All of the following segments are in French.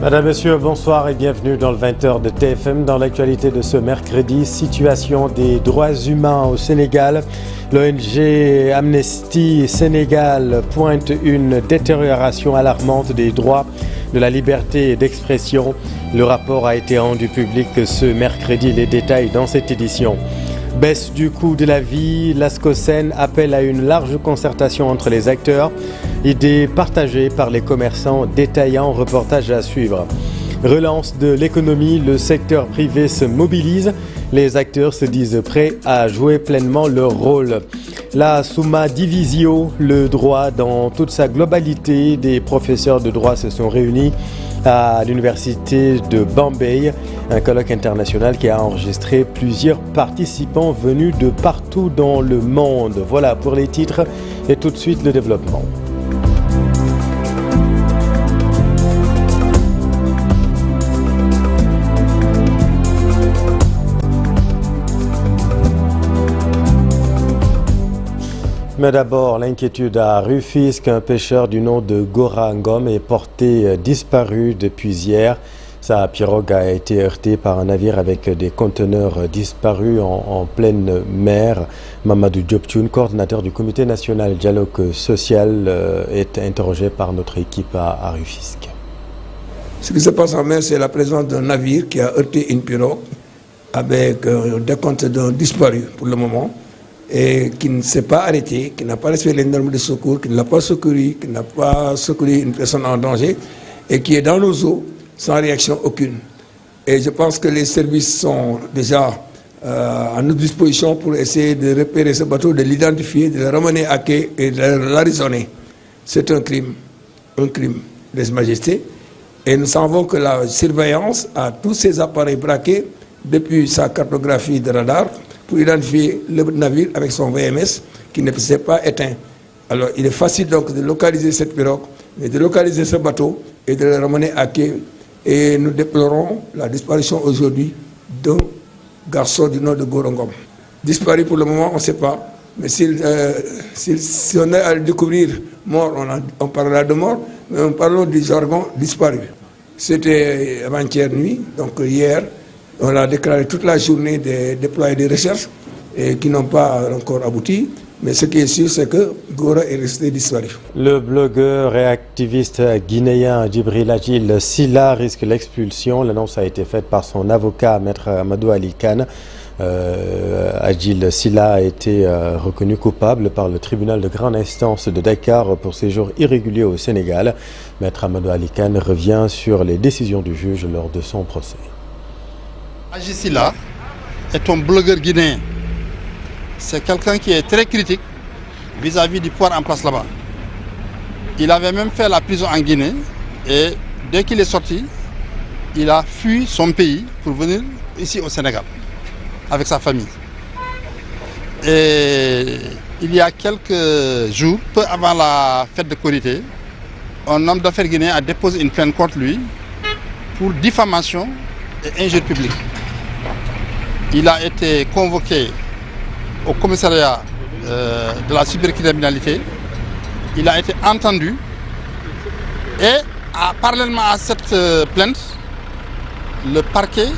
Madame, Monsieur, bonsoir et bienvenue dans le 20h de TFM. Dans l'actualité de ce mercredi, situation des droits humains au Sénégal. L'ONG Amnesty Sénégal pointe une détérioration alarmante des droits de la liberté d'expression. Le rapport a été rendu public ce mercredi. Les détails dans cette édition. Baisse du coût de la vie, l'ASCOSEN appelle à une large concertation entre les acteurs. Idée partagée par les commerçants détaillants, reportage à suivre. Relance de l'économie, le secteur privé se mobilise. Les acteurs se disent prêts à jouer pleinement leur rôle. La Summa Divisio, le droit dans toute sa globalité, des professeurs de droit se sont réunis à l'université de Bombay, un colloque international qui a enregistré plusieurs participants venus de partout dans le monde. Voilà pour les titres et tout de suite le développement. Mais d'abord, l'inquiétude à Rufisque, un pêcheur du nom de Gora Ngom est porté disparu depuis hier. Sa pirogue a été heurtée par un navire avec des conteneurs disparus en pleine mer. Mamadou Dioptioune, coordinateur du comité national dialogue social, est interrogé par notre équipe à Rufisque. Ce qui se passe en mer, c'est la présence d'un navire qui a heurté une pirogue avec des conteneurs disparus pour le moment, et qui ne s'est pas arrêté, qui n'a pas respecté les normes de secours, qui ne l'a pas secouru, qui n'a pas secouru une personne en danger, et qui est dans nos eaux sans réaction aucune. Et je pense que les services sont déjà à notre disposition pour essayer de repérer ce bateau, de l'identifier, de le ramener à quai et de l'arraisonner. C'est un crime lèse-majesté. Et nous savons que la surveillance a tous ces appareils braqués depuis sa cartographie de radar, pour identifier le navire avec son VMS qui ne s'est pas éteint. Alors il est facile donc de localiser cette pirogue, mais de localiser ce bateau et de le ramener à quai. Et nous déplorons la disparition aujourd'hui d'un garçon du nom de Gora Ngom. Disparu pour le moment, on ne sait pas. Mais si on est à le découvrir mort, on parlera de mort, mais on parlons du jargon disparu. C'était avant-hier nuit, donc hier. On a déclaré toute la journée des déployés de recherche et qui n'ont pas encore abouti. Mais ce qui est sûr, c'est que Gora est resté disparu. Le blogueur et activiste guinéen Djibril Adjil Silla risque l'expulsion. L'annonce a été faite par son avocat, Maître Amadou Ali Kane. Adjil Silla a été reconnu coupable par le tribunal de grande instance de Dakar pour séjour irrégulier au Sénégal. Maître Amadou Ali Kane revient sur les décisions du juge lors de son procès. Adjil Silla est un blogueur guinéen. C'est quelqu'un qui est très critique vis-à-vis du pouvoir en place là-bas. Il avait même fait la prison en Guinée et dès qu'il est sorti, il a fui son pays pour venir ici au Sénégal avec sa famille. Et il y a quelques jours, peu avant la fête de Korité, un homme d'affaires guinéen a déposé une plainte contre lui pour diffamation et injure publique. Il a été convoqué au commissariat de la cybercriminalité. Il a été entendu et parallèlement à cette plainte, le parquet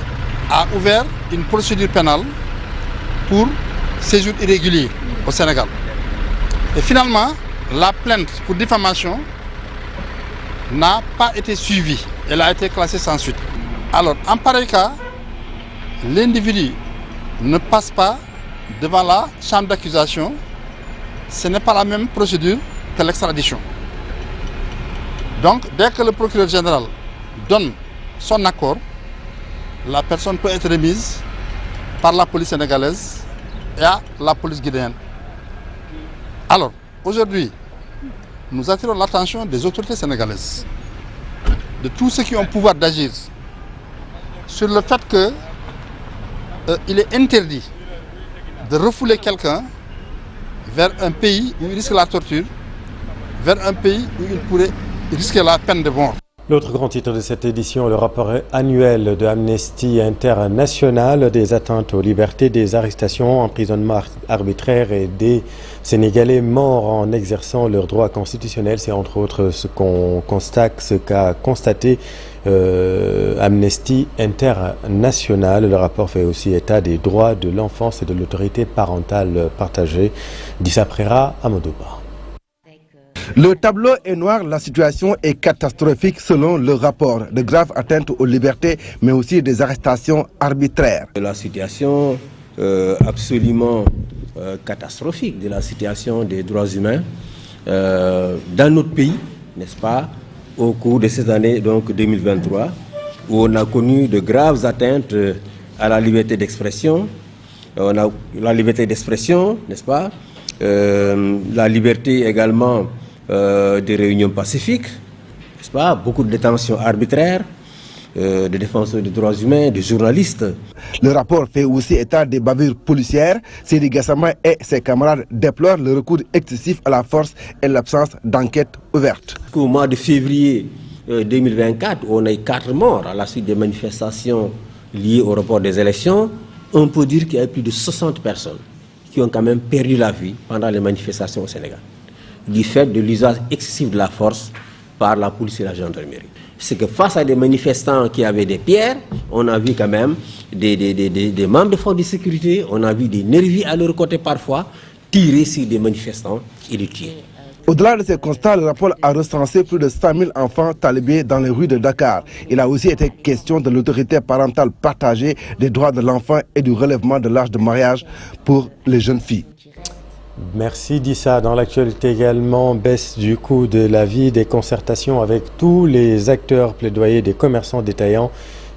a ouvert une procédure pénale pour séjour irrégulier au Sénégal. Et finalement, la plainte pour diffamation n'a pas été suivie. Elle a été classée sans suite. Alors, en pareil cas, l'individu ne passe pas devant la chambre d'accusation. Ce n'est pas la même procédure que l'extradition. Donc, dès que le procureur général donne son accord, la personne peut être remise par la police sénégalaise et à la police guinéenne. Alors, aujourd'hui, nous attirons l'attention des autorités sénégalaises, de tous ceux qui ont le pouvoir d'agir, sur le fait qu'il est interdit de refouler quelqu'un vers un pays où il risque la torture, vers un pays où il pourrait risquer la peine de mort. L'autre grand titre de cette édition, le rapport annuel de Amnesty International, des atteintes aux libertés, des arrestations, emprisonnements arbitraires et des Sénégalais morts en exerçant leurs droits constitutionnels. C'est entre autres ce qu'a constaté Amnesty International. Le rapport fait aussi état des droits de l'enfance et de l'autorité parentale partagée. Dissa Prera, Amadouba. Le tableau est noir, la situation est catastrophique selon le rapport. De graves atteintes aux libertés, mais aussi des arrestations arbitraires. La situation absolument catastrophique de la situation des droits humains dans notre pays, n'est-ce pas, au cours de cette année donc 2023, où on a connu de graves atteintes à la liberté d'expression. On a la liberté d'expression, n'est-ce pas, la liberté également des réunions pacifiques, n'est-ce pas, beaucoup de détentions arbitraires, de défenseurs des droits humains, de journalistes. Le rapport fait aussi état des bavures policières. Sidi Gassama et ses camarades déplorent le recours excessif à la force et l'absence d'enquête ouverte. Au mois de février 2024, où on a eu 4 morts à la suite des manifestations liées au report des élections, on peut dire qu'il y a plus de 60 personnes qui ont quand même perdu la vie pendant les manifestations au Sénégal, du fait de l'usage excessif de la force par la police et la gendarmerie. C'est que face à des manifestants qui avaient des pierres, on a vu quand même des membres de forces de sécurité, on a vu des nervis à leur côté parfois tirer sur des manifestants et les tuer. Au-delà de ces constats, le rapport a recensé plus de 100 000 enfants talibés dans les rues de Dakar. Il a aussi été question de l'autorité parentale partagée, des droits de l'enfant et du relèvement de l'âge de mariage pour les jeunes filles. Merci Dissa. Dans l'actualité également, baisse du coût de la vie, des concertations avec tous les acteurs, plaidoyer des commerçants détaillants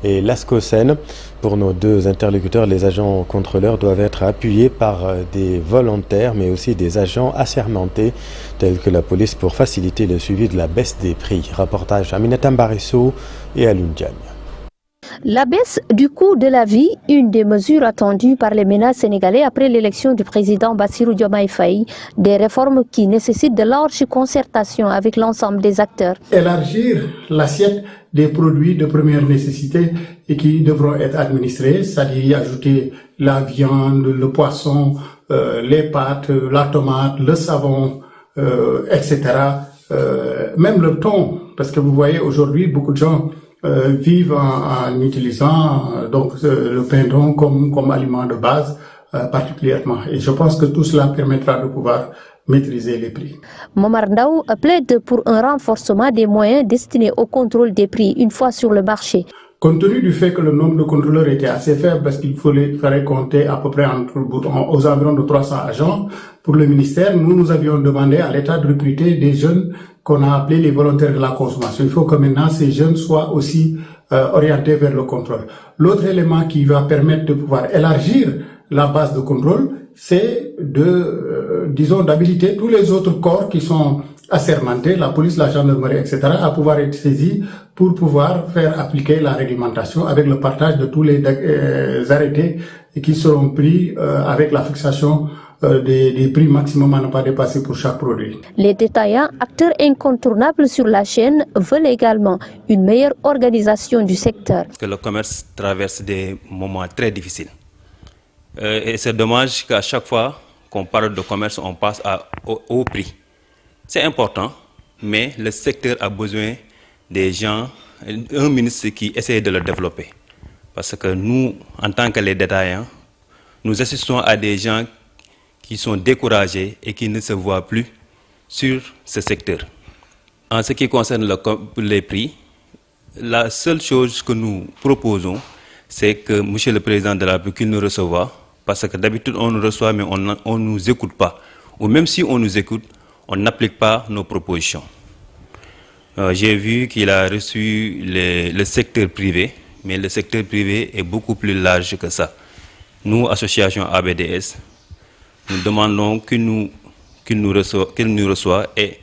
et l'ASCOSEN. Pour nos deux interlocuteurs, les agents contrôleurs doivent être appuyés par des volontaires mais aussi des agents assermentés tels que la police pour faciliter le suivi de la baisse des prix. Rapportage Aminata Mbarisso et Alun Diagne. La baisse du coût de la vie, une des mesures attendues par les ménages sénégalais après l'élection du président Bassirou Diomaye Faye, des réformes qui nécessitent de larges concertations avec l'ensemble des acteurs. Élargir l'assiette des produits de première nécessité et qui devront être administrés, c'est-à-dire ajouter la viande, le poisson, les pâtes, la tomate, le savon, etc. Même le thon, parce que vous voyez aujourd'hui beaucoup de gens vivent en utilisant le pain d'on comme aliment de base particulièrement. Et je pense que tout cela permettra de pouvoir maîtriser les prix. Momar Ndaw plaide pour un renforcement des moyens destinés au contrôle des prix une fois sur le marché. Compte tenu du fait que le nombre de contrôleurs était assez faible, parce qu'il fallait compter à peu près aux environs de 300 agents pour le ministère, nous avions demandé à l'État de recruter des jeunes qu'on a appelés les volontaires de la consommation. Il faut que maintenant ces jeunes soient aussi orientés vers le contrôle. L'autre élément qui va permettre de pouvoir élargir la base de contrôle, c'est d'habiliter tous les autres corps qui sont assermentés, la police, la gendarmerie, etc., à pouvoir être saisis pour pouvoir faire appliquer la réglementation avec le partage de tous les arrêtés qui seront pris avec la fixation des prix maximum à ne pas dépasser pour chaque produit. Les détaillants, acteurs incontournables sur la chaîne, veulent également une meilleure organisation du secteur. Que le commerce traverse des moments très difficiles. Et c'est dommage qu'à chaque fois qu'on parle de commerce, on passe au prix. C'est important, mais le secteur a besoin des gens, un ministre qui essaie de le développer. Parce que nous, en tant que les détaillants, nous assistons à des gens qui sont découragés et qui ne se voient plus sur ce secteur. En ce qui concerne les prix, la seule chose que nous proposons, c'est que M. le Président de la République nous reçoive, parce que d'habitude on nous reçoit mais on ne nous écoute pas. Ou même si on nous écoute, on n'applique pas nos propositions. J'ai vu qu'il a reçu le secteur privé, mais le secteur privé est beaucoup plus large que ça. Nous, association ABDS, nous demandons qu'il nous reçoive et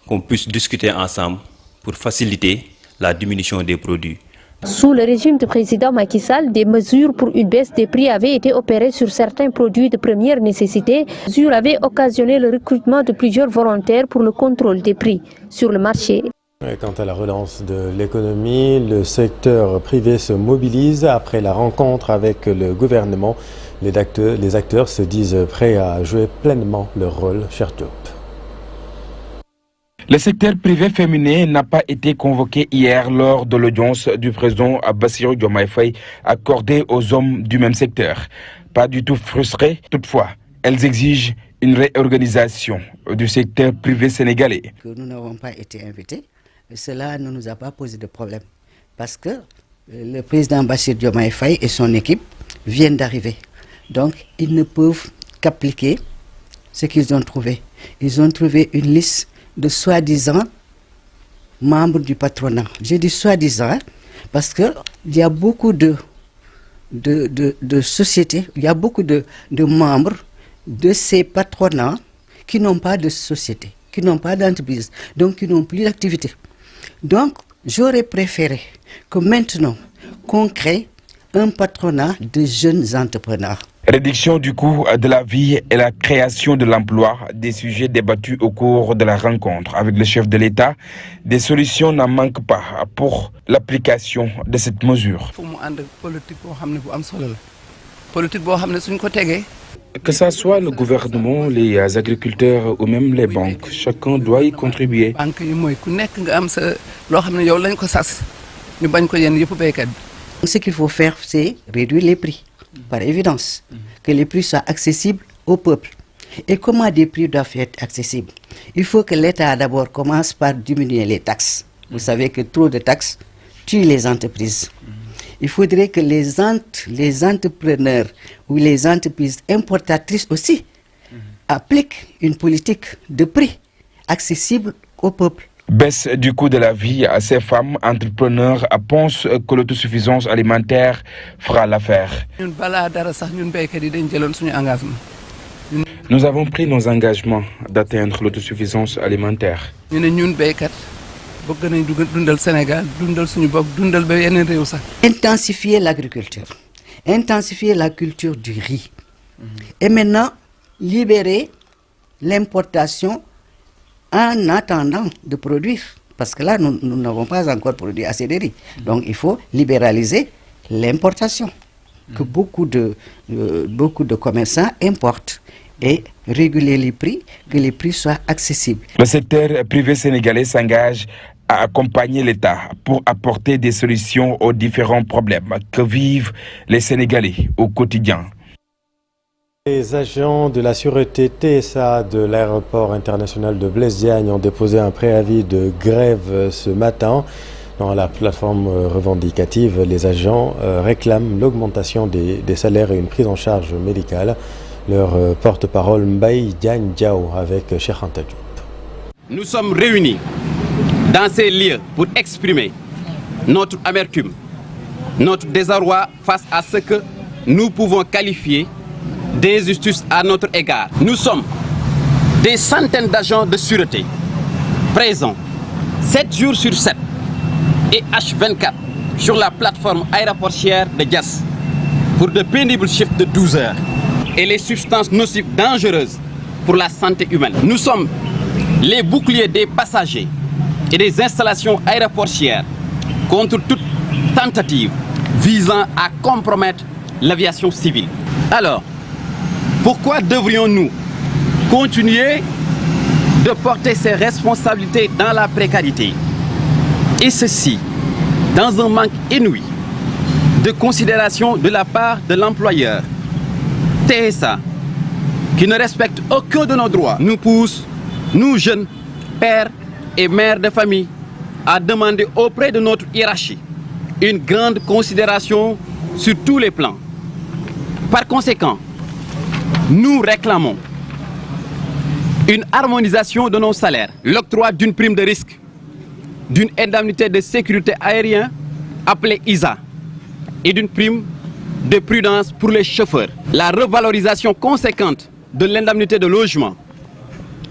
qu'on puisse discuter ensemble pour faciliter la diminution des produits. Sous le régime du président Macky Sall, des mesures pour une baisse des prix avaient été opérées sur certains produits de première nécessité. Ces mesures avaient occasionné le recrutement de plusieurs volontaires pour le contrôle des prix sur le marché. Et quant à la relance de l'économie, le secteur privé se mobilise après la rencontre avec le gouvernement. Les acteurs se disent prêts à jouer pleinement leur rôle. Cher Diop. Le secteur privé féminin n'a pas été convoqué hier lors de l'audience du président Bassirou Diomaye Faye accordée aux hommes du même secteur. Pas du tout frustrés, toutefois, elles exigent une réorganisation du secteur privé sénégalais. Nous n'avons pas été invités, cela ne nous a pas posé de problème parce que le président Bassirou Diomaye Faye et son équipe viennent d'arriver. Donc, ils ne peuvent qu'appliquer ce qu'ils ont trouvé. Ils ont trouvé une liste de soi-disant membres du patronat. J'ai dit soi-disant parce qu'il y a beaucoup de sociétés, il y a beaucoup de membres de ces patronats qui n'ont pas de société, qui n'ont pas d'entreprise, donc qui n'ont plus d'activité. Donc, j'aurais préféré que maintenant, qu'on crée un patronat de jeunes entrepreneurs. Réduction du coût de la vie et la création de l'emploi, des sujets débattus au cours de la rencontre avec le chef de l'État. Des solutions n'en manquent pas pour l'application de cette mesure. Que ce soit le gouvernement, les agriculteurs ou même les banques, chacun doit y contribuer. Ce qu'il faut faire, c'est réduire les prix, par évidence, que les prix soient accessibles au peuple. Et comment des prix doivent être accessibles? Il faut que l'État d'abord commence par diminuer les taxes. Vous savez que trop de taxes tuent les entreprises. Il faudrait que les entrepreneurs ou les entreprises importatrices aussi appliquent une politique de prix accessible au peuple. Baisse du coût de la vie, ces femmes entrepreneurs pensent que l'autosuffisance alimentaire fera l'affaire. Nous avons pris nos engagements d'atteindre l'autosuffisance alimentaire. Intensifier l'agriculture, intensifier la culture du riz et maintenant libérer l'importation en attendant de produire. Parce que là, nous n'avons pas encore produit assez de riz. Donc il faut libéraliser l'importation, que beaucoup de commerçants importent et réguler les prix, que les prix soient accessibles. Le secteur privé sénégalais s'engage à accompagner l'État pour apporter des solutions aux différents problèmes que vivent les Sénégalais au quotidien. Les agents de la sûreté TSA de l'aéroport international de Blaise Diagne ont déposé un préavis de grève ce matin. Dans la plateforme revendicative, les agents réclament l'augmentation des salaires et une prise en charge médicale. Leur porte-parole Mbaye Diagne Diao avec Cheikh Anta Diop. Nous sommes réunis dans ces lieux pour exprimer notre amertume, notre désarroi face à ce que nous pouvons qualifier d'injustice à notre égard. Nous sommes des centaines d'agents de sûreté présents 7 jours sur 7 et H24 sur la plateforme aéroportière de Diass pour de pénibles shifts de 12 heures et les substances nocives dangereuses pour la santé humaine. Nous sommes les boucliers des passagers et des installations aéroportières contre toute tentative visant à compromettre l'aviation civile. Alors, pourquoi devrions-nous continuer de porter ces responsabilités dans la précarité? Et ceci, dans un manque inouï de considération de la part de l'employeur. TSA, qui ne respecte aucun de nos droits, nous pousse, nous jeunes, pères et mères de famille, à demander auprès de notre hiérarchie une grande considération sur tous les plans. Par conséquent, nous réclamons une harmonisation de nos salaires, l'octroi d'une prime de risque, d'une indemnité de sécurité aérienne appelée ISA et d'une prime de prudence pour les chauffeurs, la revalorisation conséquente de l'indemnité de logement,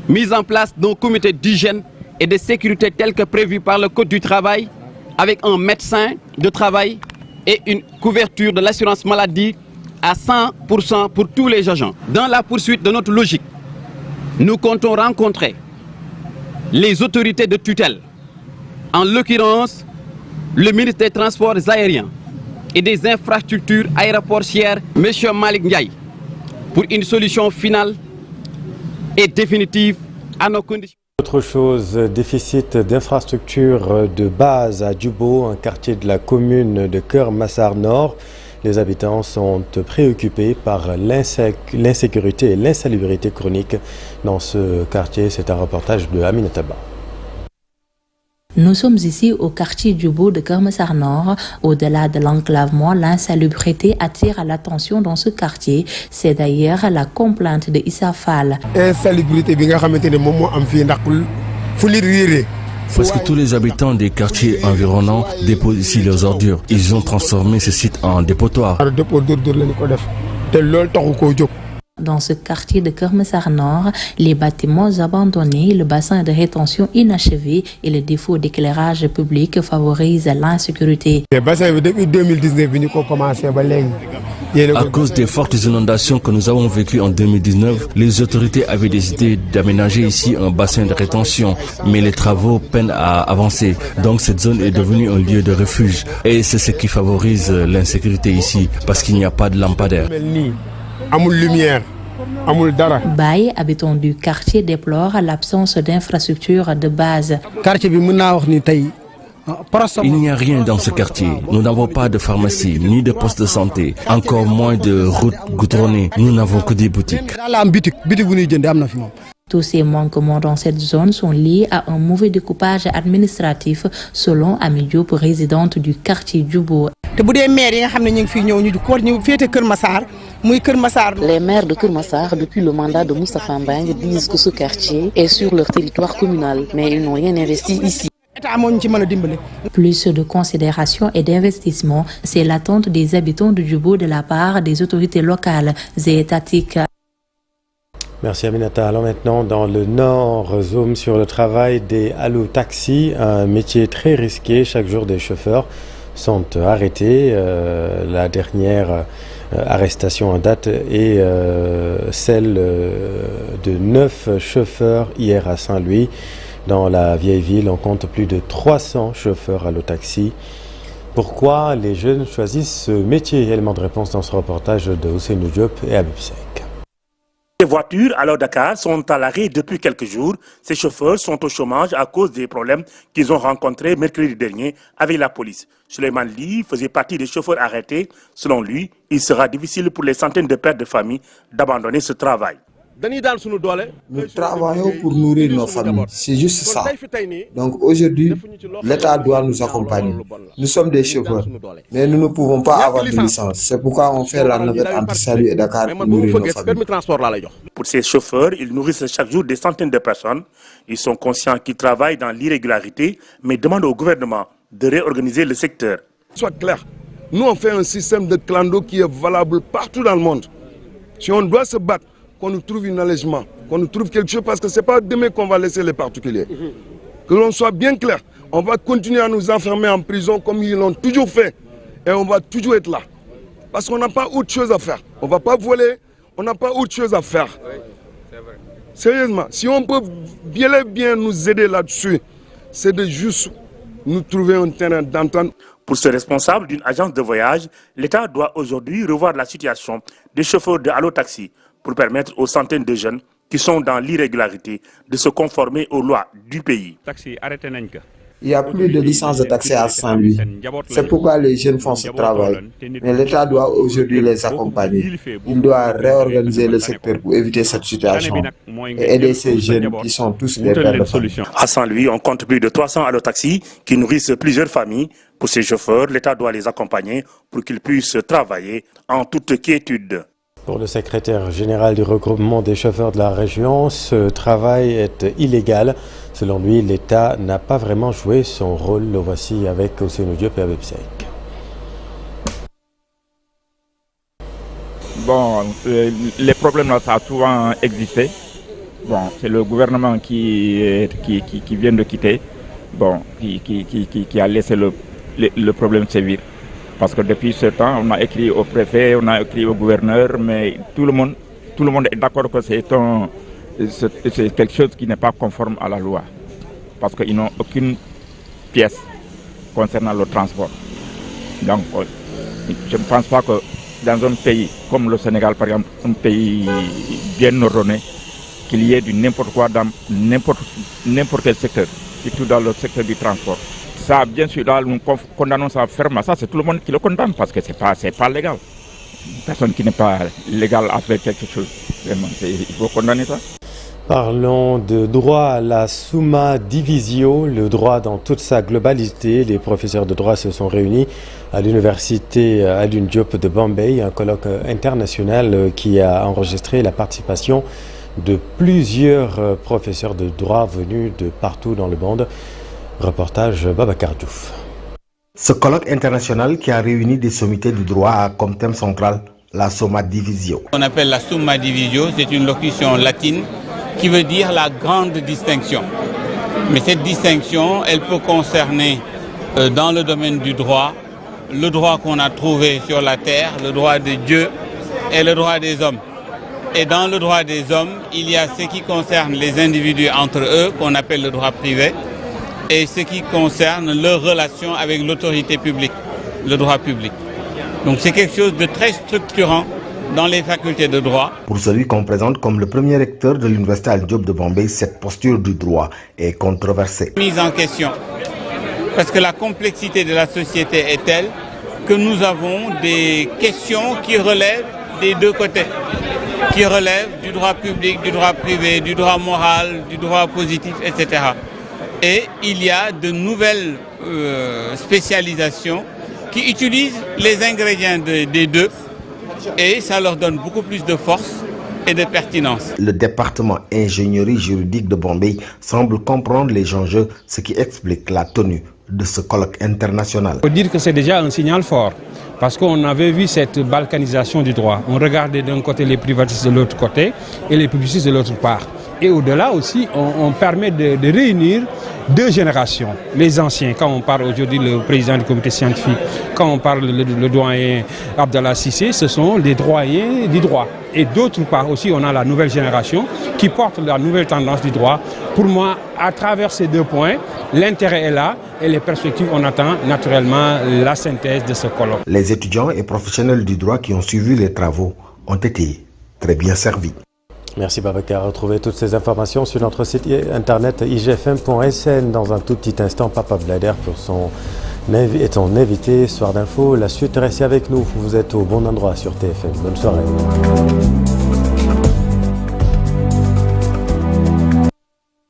mise en place d'un comité d'hygiène et de sécurité tel que prévu par le Code du travail avec un médecin de travail et une couverture de l'assurance maladie à 100% pour tous les agents. Dans la poursuite de notre logique, nous comptons rencontrer les autorités de tutelle, en l'occurrence le ministre des Transports aériens et des infrastructures aéroportières, M. Malik Ndiaye, pour une solution finale et définitive à nos conditions. Autre chose, déficit d'infrastructures de base à Djubo, un quartier de la commune de Keur Massar Nord. Les habitants sont préoccupés par l'insécurité et l'insalubrité chronique dans ce quartier. C'est un reportage de Aminata Ba. Nous sommes ici au quartier Djubo de Keur Massar Nord. Au-delà de l'enclavement, l'insalubrité attire l'attention dans ce quartier. C'est d'ailleurs la complainte de Issa Fall. Presque tous les habitants des quartiers environnants déposent ici leurs ordures. Ils ont transformé ce site en dépotoir. Dans ce quartier de Keur Massar Nord, les bâtiments abandonnés, le bassin de rétention inachevé et le défaut d'éclairage public favorisent l'insécurité. À cause des fortes inondations que nous avons vécues en 2019, les autorités avaient décidé d'aménager ici un bassin de rétention, mais les travaux peinent à avancer. Donc cette zone est devenue un lieu de refuge et c'est ce qui favorise l'insécurité ici parce qu'il n'y a pas de lampadaire. Baye, habitant du quartier, déplore l'absence d'infrastructures de base. Il n'y a rien dans ce quartier. Nous n'avons pas de pharmacie, ni de poste de santé, encore moins de routes goudronnées. Nous n'avons que des boutiques. Tous ces manquements dans cette zone sont liés à un mauvais découpage administratif, selon Ami Diop, présidente du quartier Djubo. Les maires de Keur Massar, depuis le mandat de Moustapha Mbang, disent que ce quartier est sur leur territoire communal, mais ils n'ont rien investi ici. Plus de considération et d'investissement, c'est l'attente des habitants de Djubo de la part des autorités locales et étatiques. Merci Aminata. Allons maintenant dans le nord, zoom sur le travail des allo-taxis, un métier très risqué. Chaque jour, des chauffeurs sont arrêtés. La dernière arrestation en date est celle de 9 chauffeurs hier à Saint-Louis. Dans la vieille ville, on compte plus de 300 chauffeurs allo-taxi. Pourquoi les jeunes choisissent ce métier? Élément de réponse dans ce reportage de Ousseynou Diop et Abib Sek. Les voitures à Dakar sont à l'arrêt depuis quelques jours. Ces chauffeurs sont au chômage à cause des problèmes qu'ils ont rencontrés mercredi dernier avec la police. Suleiman Li faisait partie des chauffeurs arrêtés. Selon lui, il sera difficile pour les centaines de pères de famille d'abandonner ce travail. Nous travaillons pour nourrir nos familles, c'est juste ça. Donc aujourd'hui, l'État doit nous accompagner. Nous sommes des chauffeurs, mais nous ne pouvons pas avoir de licence. C'est pourquoi on fait la navette entre Saint-Louis et Dakar pour nourrir nos familles. Pour ces chauffeurs, ils nourrissent chaque jour des centaines de personnes. Ils sont conscients qu'ils travaillent dans l'irrégularité, mais demandent au gouvernement de réorganiser le secteur. Soit clair, nous on fait un système de clando qui est valable partout dans le monde. Si on doit se battre, qu'on nous trouve un allègement, qu'on nous trouve quelque chose, parce que ce n'est pas demain qu'on va laisser les particuliers. Que l'on soit bien clair, on va continuer à nous enfermer en prison comme ils l'ont toujours fait. Et on va toujours être là. Parce qu'on n'a pas autre chose à faire. On ne va pas voler, on n'a pas autre chose à faire. Sérieusement, si on peut bien nous aider là-dessus, c'est de juste nous trouver un terrain d'entente. Pour ce responsable d'une agence de voyage, l'État doit aujourd'hui revoir la situation des chauffeurs de allo-taxi pour permettre aux centaines de jeunes qui sont dans l'irrégularité de se conformer aux lois du pays. Il n'y a plus de licence de taxi à Saint-Louis. C'est pourquoi les jeunes font ce travail. Mais l'État doit aujourd'hui les accompagner. Il doit réorganiser le secteur pour éviter cette situation et aider ces jeunes qui sont tous des pères de famille. À Saint-Louis, on compte plus de 300 allo-taxis qui nourrissent plusieurs familles. Pour ces chauffeurs, l'État doit les accompagner pour qu'ils puissent travailler en toute quiétude. Pour le secrétaire général du regroupement des chauffeurs de la région, ce travail est illégal. Selon lui, l'État n'a pas vraiment joué son rôle. Le voici avec Ousseynou Diop et Abib Sek. Bon, les problèmes là, ça a souvent existé. Bon, c'est le gouvernement qui vient de quitter, bon, qui a laissé le problème sévir. Parce que depuis ce temps, on a écrit au préfet, on a écrit au gouverneur, mais tout le monde est d'accord que c'est quelque chose qui n'est pas conforme à la loi. Parce qu'ils n'ont aucune pièce concernant le transport. Donc, je ne pense pas que dans un pays comme le Sénégal, par exemple, un pays bien ordonné, qu'il y ait du n'importe quoi dans n'importe quel secteur, surtout dans le secteur du transport. Ça, bien sûr, là, nous condamnons ça fermement. Ça, c'est tout le monde qui le condamne parce que c'est pas légal. Une personne qui n'est pas légale à faire quelque chose, vraiment, il faut condamner ça. Parlons de droit à la summa divisio, le droit dans toute sa globalité. Les professeurs de droit se sont réunis à l'université Alioune Diop de Bombay, un colloque international qui a enregistré la participation de plusieurs professeurs de droit venus de partout dans le monde. Reportage Babacar Diouf. Ce colloque international qui a réuni des sommités du droit a comme thème central la summa divisio. On appelle la summa divisio, c'est une locution latine qui veut dire la grande distinction. Mais cette distinction, elle peut concerner dans le domaine du droit, le droit qu'on a trouvé sur la terre, le droit de Dieu et le droit des hommes. Et dans le droit des hommes, il y a ce qui concerne les individus entre eux, qu'on appelle le droit privé, et ce qui concerne leur relation avec l'autorité publique, le droit public. Donc c'est quelque chose de très structurant dans les facultés de droit. Pour celui qu'on présente comme le premier recteur de l'université Alioune Diop de Bombay, cette posture du droit est controversée. Mise en question, parce que la complexité de la société est telle que nous avons des questions qui relèvent des deux côtés, qui relèvent du droit public, du droit privé, du droit moral, du droit positif, etc. Et il y a de nouvelles spécialisations qui utilisent les ingrédients des deux et ça leur donne beaucoup plus de force et de pertinence. Le département ingénierie juridique de Bombay semble comprendre les enjeux, ce qui explique la tenue de ce colloque international. Il faut dire que c'est déjà un signal fort, parce qu'on avait vu cette balkanisation du droit. On regardait d'un côté les privatistes de l'autre côté et les publicistes de l'autre part. Et au-delà aussi, on permet de réunir deux générations. Les anciens, quand on parle aujourd'hui le président du comité scientifique, quand on parle le doyen Abdallah Sissé, ce sont les doyens du droit. Et d'autre part aussi, on a la nouvelle génération qui porte la nouvelle tendance du droit. Pour moi, à travers ces deux points, l'intérêt est là et les perspectives, on attend naturellement la synthèse de ce colloque. Les étudiants et professionnels du droit qui ont suivi les travaux ont été très bien servis. Merci Babacar. Retrouvez toutes ces informations sur notre site internet igfm.sn. Dans un tout petit instant, Papa Blader pour son invité Soir d'info. La suite, restez avec nous. Vous êtes au bon endroit sur TFM. Bonne soirée.